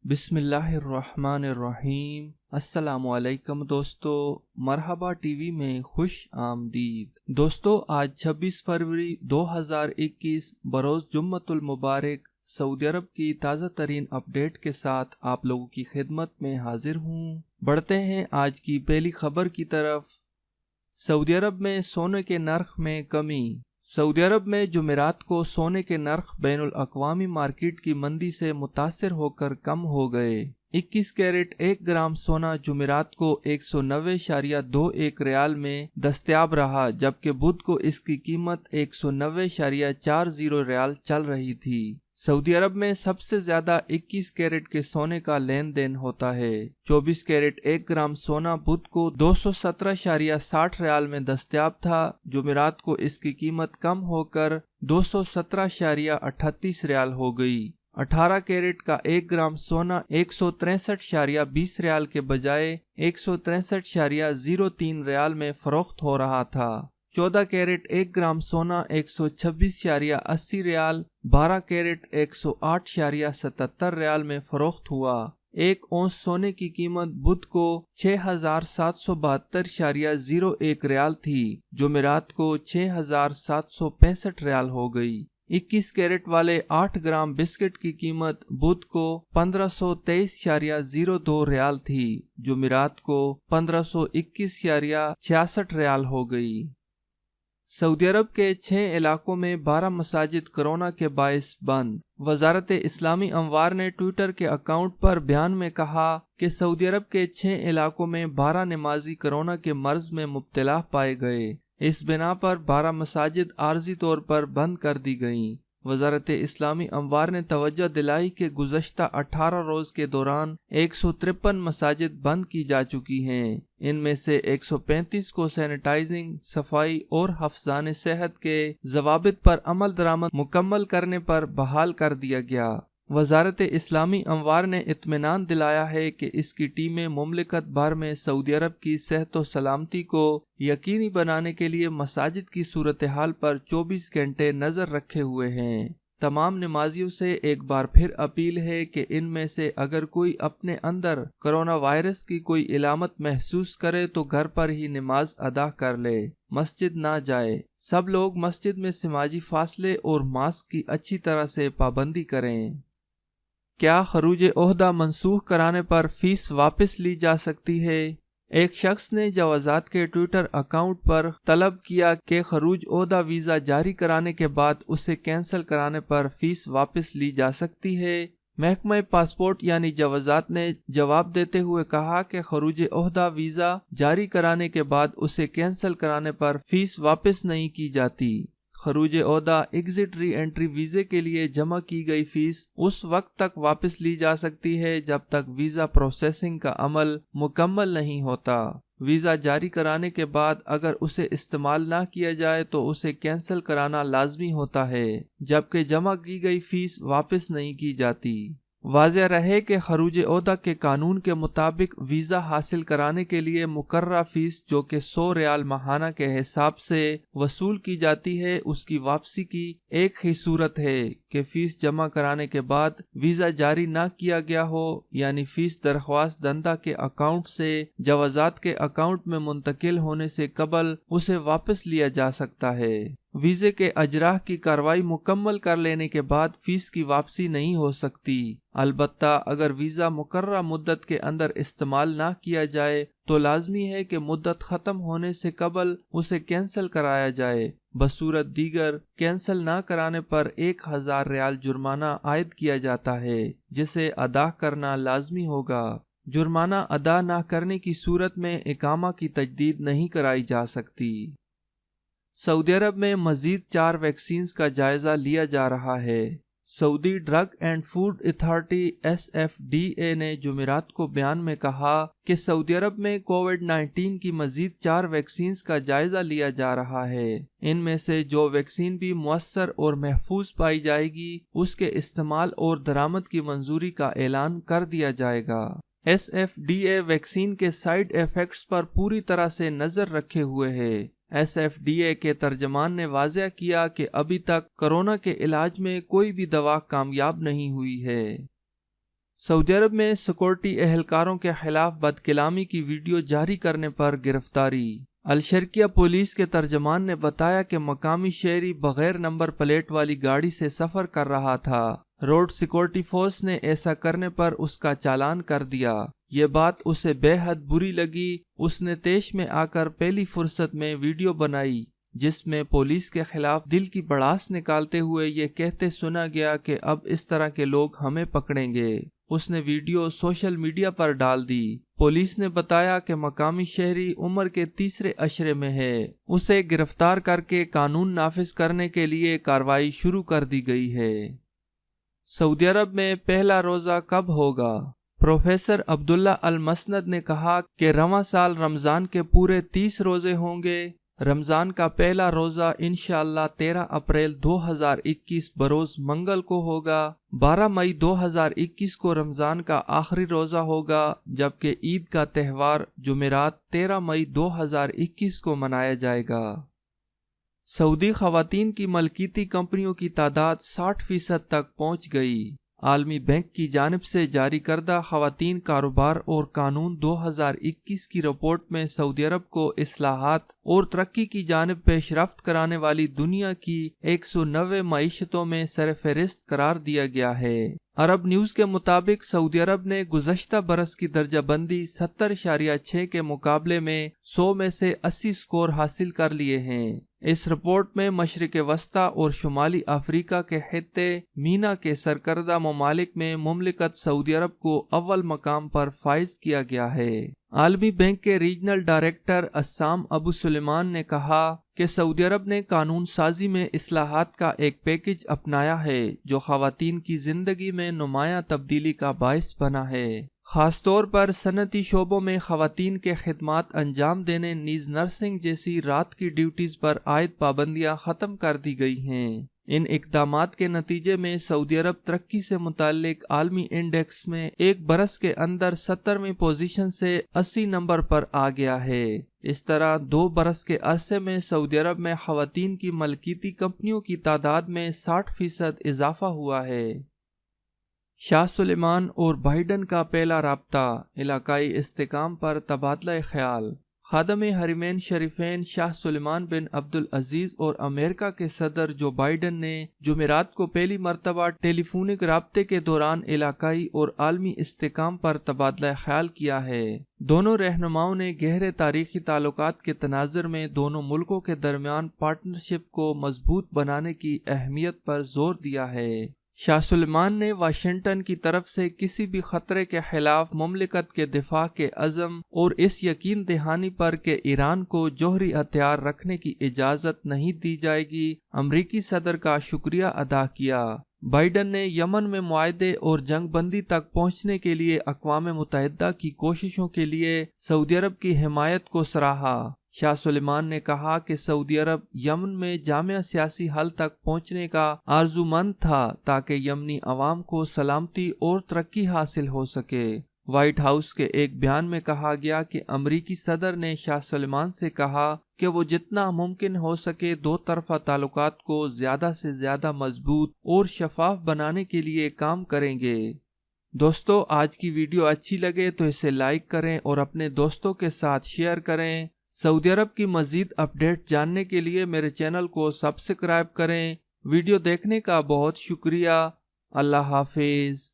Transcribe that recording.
بسم اللہ الرحمن الرحیم۔ السلام علیکم دوستو، مرحبا ٹی وی میں خوش آمدید۔ دوستو، آج 26 فروری 2021 بروز جمعۃ المبارک سعودی عرب کی تازہ ترین اپڈیٹ کے ساتھ آپ لوگوں کی خدمت میں حاضر ہوں۔ بڑھتے ہیں آج کی پہلی خبر کی طرف۔ سعودی عرب میں سونے کے نرخ میں کمی۔ سعودی عرب میں جمعرات کو سونے کے نرخ بین الاقوامی مارکیٹ کی مندی سے متاثر ہو کر کم ہو گئے۔ 21 کیرٹ 1 گرام سونا جمعرات کو 190.21 ریال میں دستیاب رہا، جبکہ بدھ کو اس کی قیمت 190.40 ریال چل رہی تھی۔ سعودی عرب میں سب سے زیادہ 21 کیرٹ کے سونے کا لین دین ہوتا ہے۔ 24 کیرٹ 1 گرام سونا بدھ کو 217.60 ریال میں دستیاب تھا، جمعرات کو اس کی قیمت کم ہو کر 217.38 ریال ہو گئی۔ 18 کیرٹ کا 1 گرام سونا 163.20 ریال کے بجائے 163.03 ریال میں فروخت ہو رہا تھا۔ 14 کیرٹ 1 گرام سونا 126.80 ریال، 12 کیرٹ 108.77 ریال میں فروخت ہوا۔ 1 اونس سونے کی قیمت بدھ کو 6,772.01 ریال تھی، جمعرات کو 6,765 ریال ہو گئی۔ 21 کیرٹ والے 8 گرام بسکٹ کی قیمت بدھ کو 1,523.02 ریال تھی، جمعرات کو 1,521.66 ریال ہو گئی۔ سعودی عرب کے 6 علاقوں میں 12 مساجد کرونا کے باعث بند۔ وزارت اسلامی امور نے ٹویٹر کے اکاؤنٹ پر بیان میں کہا کہ سعودی عرب کے 6 علاقوں میں 12 نمازی کرونا کے مرض میں مبتلا پائے گئے۔ اس بنا پر 12 مساجد عارضی طور پر بند کر دی گئیں۔ وزارت اسلامی امور نے توجہ دلائی کہ گزشتہ 18 روز کے دوران 153 مساجد بند کی جا چکی ہیں۔ ان میں سے 135 کو سینیٹائزنگ، صفائی اور حفظان صحت کے ضوابط پر عمل درآمد مکمل کرنے پر بحال کر دیا گیا۔ وزارت اسلامی امور نے اطمینان دلایا ہے کہ اس کی ٹیمیں مملکت بھر میں سعودی عرب کی صحت و سلامتی کو یقینی بنانے کے لیے مساجد کی صورتحال پر 24 گھنٹے نظر رکھے ہوئے ہیں۔ تمام نمازیوں سے ایک بار پھر اپیل ہے کہ ان میں سے اگر کوئی اپنے اندر کرونا وائرس کی کوئی علامت محسوس کرے تو گھر پر ہی نماز ادا کر لے، مسجد نہ جائے۔ سب لوگ مسجد میں سماجی فاصلے اور ماسک کی اچھی طرح سے پابندی کریں۔ کیا خروج عہدہ منسوخ کرانے پر فیس واپس لی جا سکتی ہے؟ ایک شخص نے جوازات کے ٹویٹر اکاؤنٹ پر طلب کیا کہ خروج عہدہ ویزا جاری کرانے کے بعد اسے کینسل کرانے پر فیس واپس لی جا سکتی ہے۔ محکمہ پاسپورٹ یعنی جوازات نے جواب دیتے ہوئے کہا کہ خروج عہدہ ویزا جاری کرانے کے بعد اسے کینسل کرانے پر فیس واپس نہیں کی جاتی۔ خروج عہدہ ایگزٹ ری انٹری ویزے کے لیے جمع کی گئی فیس اس وقت تک واپس لی جا سکتی ہے جب تک ویزا پروسیسنگ کا عمل مکمل نہیں ہوتا۔ ویزا جاری کرانے کے بعد اگر اسے استعمال نہ کیا جائے تو اسے کینسل کرانا لازمی ہوتا ہے، جبکہ جمع کی گئی فیس واپس نہیں کی جاتی۔ واضح رہے کہ خروج عہدہ کے قانون کے مطابق ویزا حاصل کرانے کے لیے مقررہ فیس جو کہ 100 ریال ماہانہ کے حساب سے وصول کی جاتی ہے، اس کی واپسی کی ایک ہی صورت ہے کہ فیس جمع کرانے کے بعد ویزا جاری نہ کیا گیا ہو، یعنی فیس درخواست دہندہ کے اکاؤنٹ سے جوازات کے اکاؤنٹ میں منتقل ہونے سے قبل اسے واپس لیا جا سکتا ہے۔ ویزے کے اجراء کی کارروائی مکمل کر لینے کے بعد فیس کی واپسی نہیں ہو سکتی، البتہ اگر ویزا مقررہ مدت کے اندر استعمال نہ کیا جائے تو لازمی ہے کہ مدت ختم ہونے سے قبل اسے کینسل کرایا جائے۔ بصورت دیگر کینسل نہ کرانے پر 1,000 ریال جرمانہ عائد کیا جاتا ہے، جسے ادا کرنا لازمی ہوگا۔ جرمانہ ادا نہ کرنے کی صورت میں اقامہ کی تجدید نہیں کرائی جا سکتی۔ سعودی عرب میں مزید 4 ویکسینز کا جائزہ لیا جا رہا ہے۔ Saudi drug and food authority SFDA نے جمعرات کو بیان میں کہا کہ سعودی عرب میں کووڈ-19 کی مزید 4 ویکسینز کا جائزہ لیا جا رہا ہے۔ ان میں سے جو ویکسین بھی مؤثر اور محفوظ پائی جائے گی اس کے استعمال اور درآمد کی منظوری کا اعلان کر دیا جائے گا۔ SFDA ویکسین کے سائیڈ ایفیکٹس پر پوری طرح سے نظر رکھے ہوئے ہے۔ SFDA کے ترجمان نے واضح کیا کہ ابھی تک کورونا کے علاج میں کوئی بھی دوا کامیاب نہیں ہوئی ہے۔ سعودی عرب میں سیکورٹی اہلکاروں کے خلاف بدکلامی کی ویڈیو جاری کرنے پر گرفتاری۔ الشرقیہ پولیس کے ترجمان نے بتایا کہ مقامی شہری بغیر نمبر پلیٹ والی گاڑی سے سفر کر رہا تھا۔ روڈ سیکورٹی فورس نے ایسا کرنے پر اس کا چالان کر دیا۔ یہ بات اسے بے حد بری لگی۔ اس نے طیش میں آ کر پہلی فرصت میں ویڈیو بنائی جس میں پولیس کے خلاف دل کی بڑاس نکالتے ہوئے یہ کہتے سنا گیا کہ اب اس طرح کے لوگ ہمیں پکڑیں گے۔ اس نے ویڈیو سوشل میڈیا پر ڈال دی۔ پولیس نے بتایا کہ مقامی شہری عمر کے تیسرے عشرے میں ہے۔ اسے گرفتار کر کے قانون نافذ کرنے کے لیے کارروائی شروع کر دی گئی ہے۔ سعودی عرب میں پہلا روزہ کب ہوگا؟ پروفیسر عبداللہ المسند نے کہا کہ رواں سال رمضان کے پورے 30 روزے ہوں گے۔ رمضان کا پہلا روزہ انشاءاللہ 13 اپریل 2021 بروز منگل کو ہوگا۔ 12 مئی 2021 کو رمضان کا آخری روزہ ہوگا، جبکہ عید کا تہوار جمعرات 13 مئی 2021 کو منایا جائے گا۔ سعودی خواتین کی ملکیتی کمپنیوں کی تعداد 60% تک پہنچ گئی۔ عالمی بینک کی جانب سے جاری کردہ خواتین کاروبار اور قانون 2021 کی رپورٹ میں سعودی عرب کو اصلاحات اور ترقی کی جانب پیش رفت کرانے والی دنیا کی 190 معیشتوں میں سرفہرست قرار دیا گیا ہے۔ عرب نیوز کے مطابق سعودی عرب نے گزشتہ برس کی درجہ بندی 70.6 کے مقابلے میں 100 میں سے 80 سکور حاصل کر لیے ہیں۔ اس رپورٹ میں مشرق وسطیٰ اور شمالی افریقہ کے خطے مینا کے سرکردہ ممالک میں مملکت سعودی عرب کو اول مقام پر فائز کیا گیا ہے۔ عالمی بینک کے ریجنل ڈائریکٹر عصام ابو سلیمان نے کہا کہ سعودی عرب نے قانون سازی میں اصلاحات کا ایک پیکج اپنایا ہے جو خواتین کی زندگی میں نمایاں تبدیلی کا باعث بنا ہے۔ خاص طور پر صنعتی شعبوں میں خواتین کے خدمات انجام دینے نیز نرسنگ جیسی رات کی ڈیوٹیز پر عائد پابندیاں ختم کر دی گئی ہیں۔ ان اقدامات کے نتیجے میں سعودی عرب ترقی سے متعلق عالمی انڈیکس میں ایک برس کے اندر 70ویں پوزیشن سے 80 نمبر پر آ گیا ہے۔ اس طرح 2 برس کے عرصے میں سعودی عرب میں خواتین کی ملکیتی کمپنیوں کی تعداد میں 60% اضافہ ہوا ہے۔ شاہ سلمان اور بائیڈن کا پہلا رابطہ، علاقائی استحکام پر تبادلہ خیال۔ خادم حرمین شریفین شاہ سلمان بن عبدالعزیز اور امریکہ کے صدر جو بائیڈن نے جمعرات کو پہلی مرتبہ ٹیلی فونک رابطے کے دوران علاقائی اور عالمی استحکام پر تبادلہ خیال کیا ہے۔ دونوں رہنماؤں نے گہرے تاریخی تعلقات کے تناظر میں دونوں ملکوں کے درمیان پارٹنرشپ کو مضبوط بنانے کی اہمیت پر زور دیا ہے۔ شاہ سلمان نے واشنگٹن کی طرف سے کسی بھی خطرے کے خلاف مملکت کے دفاع کے عزم اور اس یقین دہانی پر کہ ایران کو جوہری ہتھیار رکھنے کی اجازت نہیں دی جائے گی، امریکی صدر کا شکریہ ادا کیا۔ بائیڈن نے یمن میں معاہدے اور جنگ بندی تک پہنچنے کے لیے اقوام متحدہ کی کوششوں کے لیے سعودی عرب کی حمایت کو سراہا۔ شاہ سلمان نے کہا کہ سعودی عرب یمن میں جامع سیاسی حل تک پہنچنے کا آرزومند تھا تاکہ یمنی عوام کو سلامتی اور ترقی حاصل ہو سکے۔ وائٹ ہاؤس کے ایک بیان میں کہا گیا کہ امریکی صدر نے شاہ سلمان سے کہا کہ وہ جتنا ممکن ہو سکے 2 طرفہ تعلقات کو زیادہ سے زیادہ مضبوط اور شفاف بنانے کے لیے کام کریں گے۔ دوستو، آج کی ویڈیو اچھی لگے تو اسے لائک کریں اور اپنے دوستوں کے ساتھ شیئر کریں۔ سعودی عرب کی مزید اپڈیٹ جاننے کے لیے میرے چینل کو سبسکرائب کریں۔ ویڈیو دیکھنے کا بہت شکریہ۔ اللہ حافظ۔